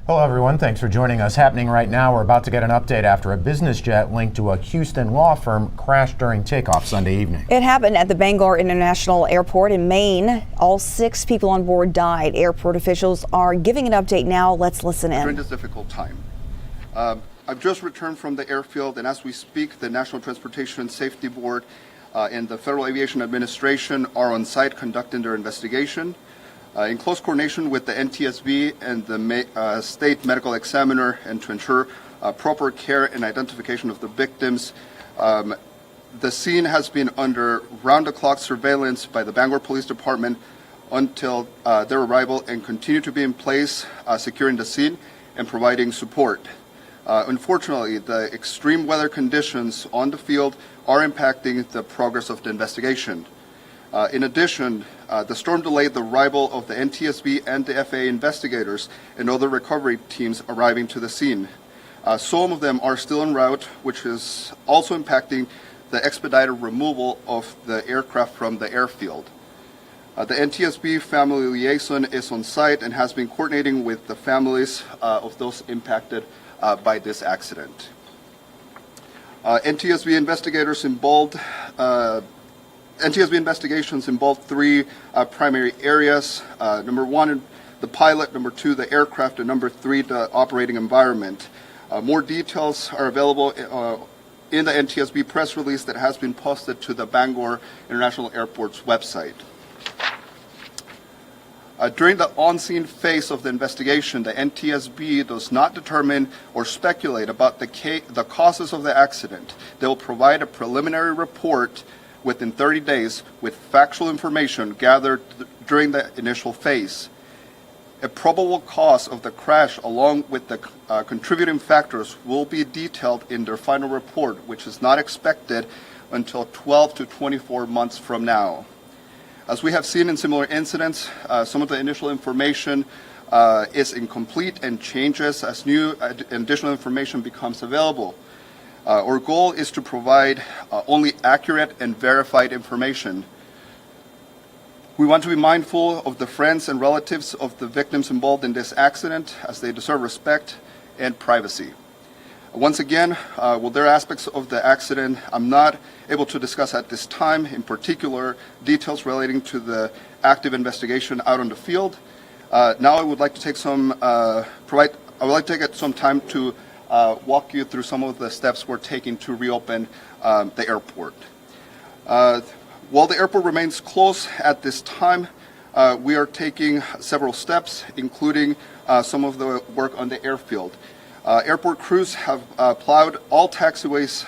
Hello, everyone. Thanks for joining us. Happening right now, we're about to get an update after a business jet linked to a Houston law firm crashed during takeoff Sunday evening. It happened at the Bangor International Airport in Maine. All 6 people on board died. Airport officials are giving an update now. Let's listen in. During this difficult time. I've just returned from the airfield, and as we speak, the National Transportation Safety Board and the Federal Aviation Administration are on site conducting their investigation. In close coordination with the NTSB and the state medical examiner, and to ensure proper care and identification of the victims. The scene has been under round-the-clock surveillance by the Bangor Police Department until their arrival, and continue to be in place, securing the scene and providing support. Unfortunately, the extreme weather conditions on the field are impacting the progress of the investigation. In addition, the storm delayed the arrival of the NTSB and the FAA investigators and other recovery teams arriving to the scene. Some of them are still en route, which is also impacting the expedited removal of the aircraft from the airfield. The NTSB family liaison is on site and has been coordinating with the families of those impacted by this accident. NTSB investigations involved 3 primary areas. Number 1, the pilot; number 2, the aircraft; and number 3, the operating environment. More details are available in the NTSB press release that has been posted to the Bangor International Airport's website. During the on-scene phase of the investigation, the NTSB does not determine or speculate about the causes of the accident. They will provide a preliminary report within 30 days with factual information gathered during the initial phase. A probable cause of the crash, along with the contributing factors, will be detailed in their final report, which is not expected until 12 to 24 months from now. As we have seen in similar incidents, some of the initial information is incomplete and changes as new additional information becomes available. Our goal is to provide only accurate and verified information. We want to be mindful of the friends and relatives of the victims involved in this accident, as they deserve respect and privacy. Once again, while there are aspects of the accident I'm not able to discuss at this time, in particular details relating to the active investigation out on the field, now I would like to take some time to walk you through some of the steps we're taking to reopen the airport. While the airport remains closed at this time, we are taking several steps, including some of the work on the airfield. Airport crews have plowed all taxiways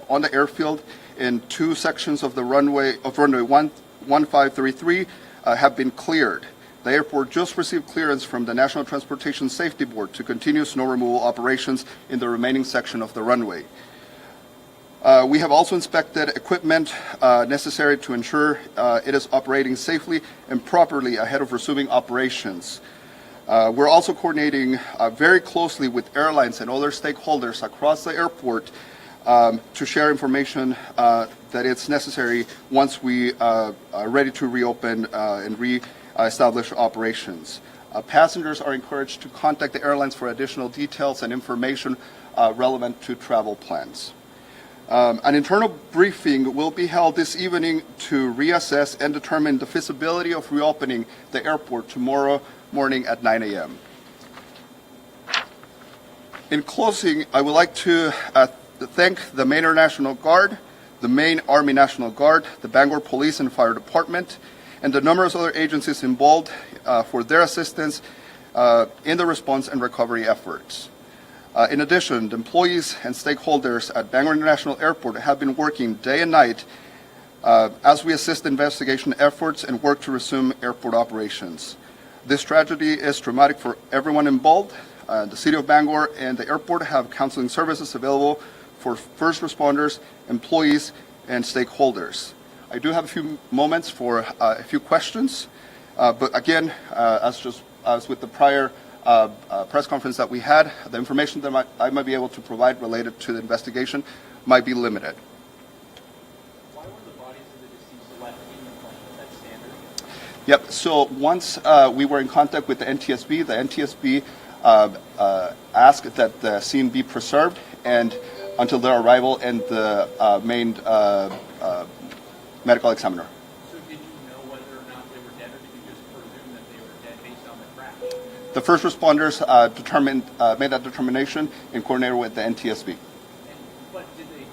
on the airfield, and 2 sections of the runway 1533 have been cleared. The airport just received clearance from the National Transportation Safety Board to continue snow removal operations in the remaining section of the runway. We have also inspected equipment necessary to ensure it is operating safely and properly ahead of resuming operations. We're also coordinating very closely with airlines and other stakeholders across the airport to share information that it's necessary once we are ready to reopen and re-establish operations. Passengers are encouraged to contact the airlines for additional details and information relevant to travel plans. An internal briefing will be held this evening to reassess and determine the feasibility of reopening the airport tomorrow morning at 9 a.m. In closing, I would like to thank the Maine National Guard, the Maine Army National Guard, the Bangor Police and Fire Department, and the numerous other agencies involved for their assistance in the response and recovery efforts. In addition, the employees and stakeholders at Bangor International Airport have been working day and night as we assist investigation efforts and work to resume airport operations. This tragedy is traumatic for everyone involved. The City of Bangor and the airport have counseling services available for first responders, employees, and stakeholders. I do have a few moments for a few questions, but again, as with the prior press conference that we had, the information that I might be able to provide related to the investigation might be limited. Why were the bodies of the deceased left in the plane? Is that standard? Yep. So once we were in contact with the NTSB ask that the scene be preserved and until their arrival and the Maine medical examiner. So did you know whether or not they were dead, or did you just presume that they were dead based on the crash? The first responders made that determination and coordinated with the NTSB. But did they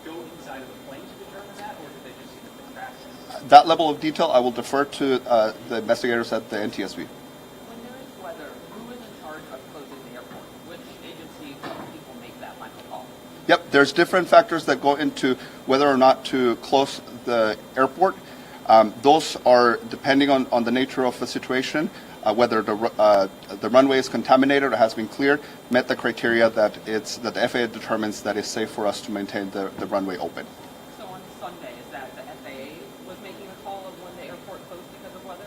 go inside of the plane to determine that, or did they just see that the crash? That level of detail I will defer to the investigators at the NTSB. When there is weather, who is in charge of closing the airport? Which agency people make that final call? Yep, there's different factors that go into whether or not to close the airport. Those are depending on the nature of the situation, whether the runway is contaminated or has been cleared, met the criteria that the FAA determines that it's safe for us to maintain the runway open. So on Sunday, is that the FAA was making a call of when the airport closed because of weather?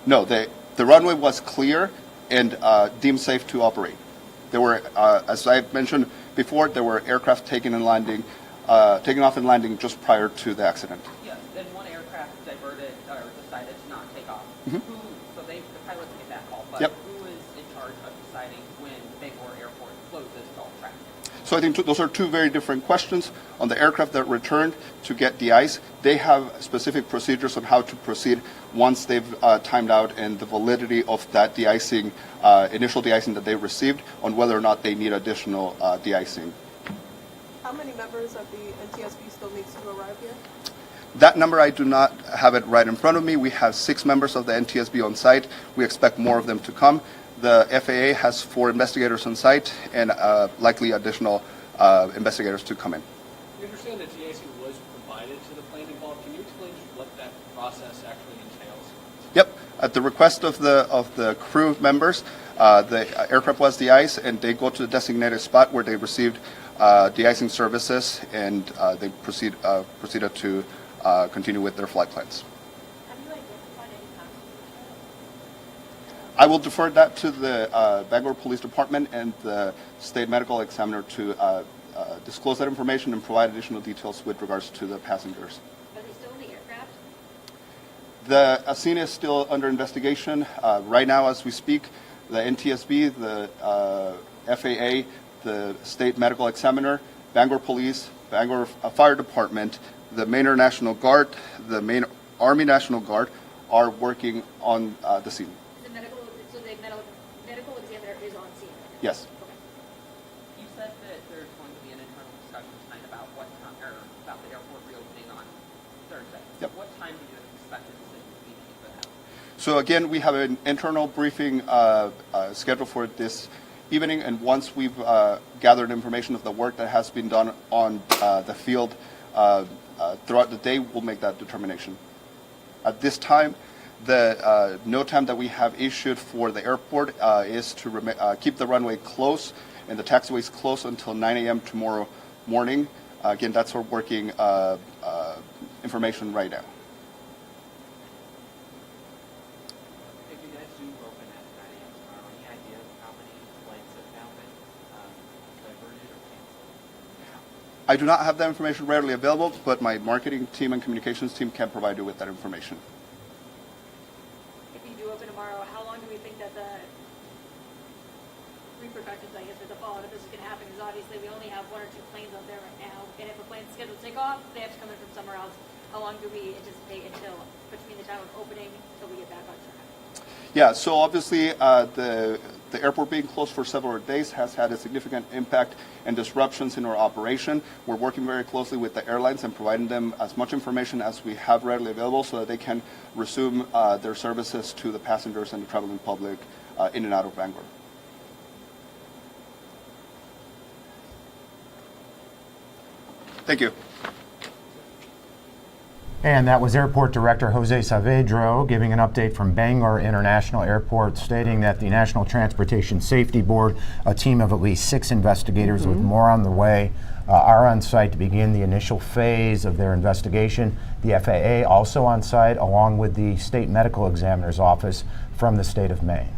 No, the runway was clear and deemed safe to operate. There were, as I mentioned before, there were aircraft taking off and landing just prior to the accident. Yes. Then one aircraft diverted or decided to not take off. So the pilots made that call, but Yep. who is in charge of deciding when Bangor Airport closes to all traffic? So I think those are two very different questions. On the aircraft that returned to get de-ice, they have specific procedures on how to proceed once they've timed out and the validity of that de-icing, initial de-icing that they received, on whether or not they need additional de-icing. How many members of the NTSB still needs to arrive here? That number, I do not have it right in front of me. We have 6 members of the NTSB on site. We expect more of them to come. The FAA has 4 investigators on site and likely additional investigators to come in. We understand that de-icing was provided to the plane involved. Can you explain just what that process actually entails? Yep. At the request of the crew members, the aircraft was de-iced, and they go to the designated spot where they received de-icing services, and they proceeded to continue with their flight plans. Have you identified any passengers? I will defer that to the Bangor Police Department and the state medical examiner to disclose that information and provide additional details with regards to the passengers. Are they still in the aircraft? The scene is still under investigation. Right now, as we speak, the NTSB, the FAA, the state medical examiner, Bangor Police, Bangor Fire Department, the Maine National Guard, the Maine Army National Guard are working on the scene. The medical examiner is on scene. Yes. You said that there's going to be an internal discussion tonight about what time, or about the airport reopening on Thursday. Yep. What time do you expect a decision to be made for that? So again, we have an internal briefing scheduled for this evening, and once we've gathered information of the work that has been done on the field throughout the day, we'll make that determination. At this time, the no time that we have issued for the airport is to keep the runway closed and the taxiways closed until 9 a.m. tomorrow morning. Again, that's our working information right now. If you guys do open at 9 a.m. tomorrow, any idea of how many flights have now been diverted or canceled? I do not have that information readily available, but my marketing team and communications team can provide you with that information. If you do open tomorrow, how long do we think that the repercussions, I guess, or the fallout of this is going to happen? Because obviously we only have 1 or 2 planes out there right now, and if a plane's scheduled to take off, they have to come in from somewhere else. How long do we anticipate until between the time of opening until we get back on track? Yeah, so obviously the airport being closed for several days has had a significant impact and disruptions in our operation. We're working very closely with the airlines and providing them as much information as we have readily available so that they can resume their services to the passengers and the traveling public in and out of Bangor. Thank you. And that was Airport Director Jose Saavedra giving an update from Bangor International Airport, stating that the National Transportation Safety Board, a team of at least 6 investigators with more on the way, are on site to begin the initial phase of their investigation. The FAA also on site, along with the State Medical Examiner's Office from the state of Maine.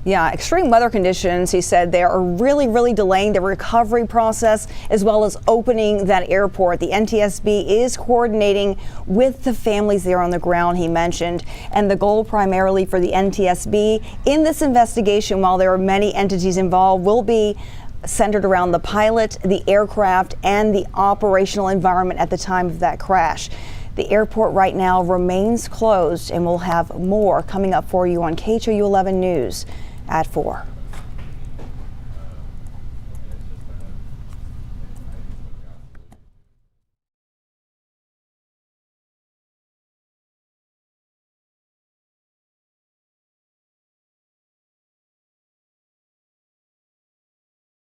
Yeah, extreme weather conditions, he said, they are really delaying the recovery process as well as opening that airport. The NTSB is coordinating with the families there on the ground, he mentioned, and the goal primarily for the NTSB in this investigation, while there are many entities involved, will be centered around the pilot, the aircraft, and the operational environment at the time of that crash. The airport right now remains closed, and we'll have more coming up for you on KHOU 11 News at 4.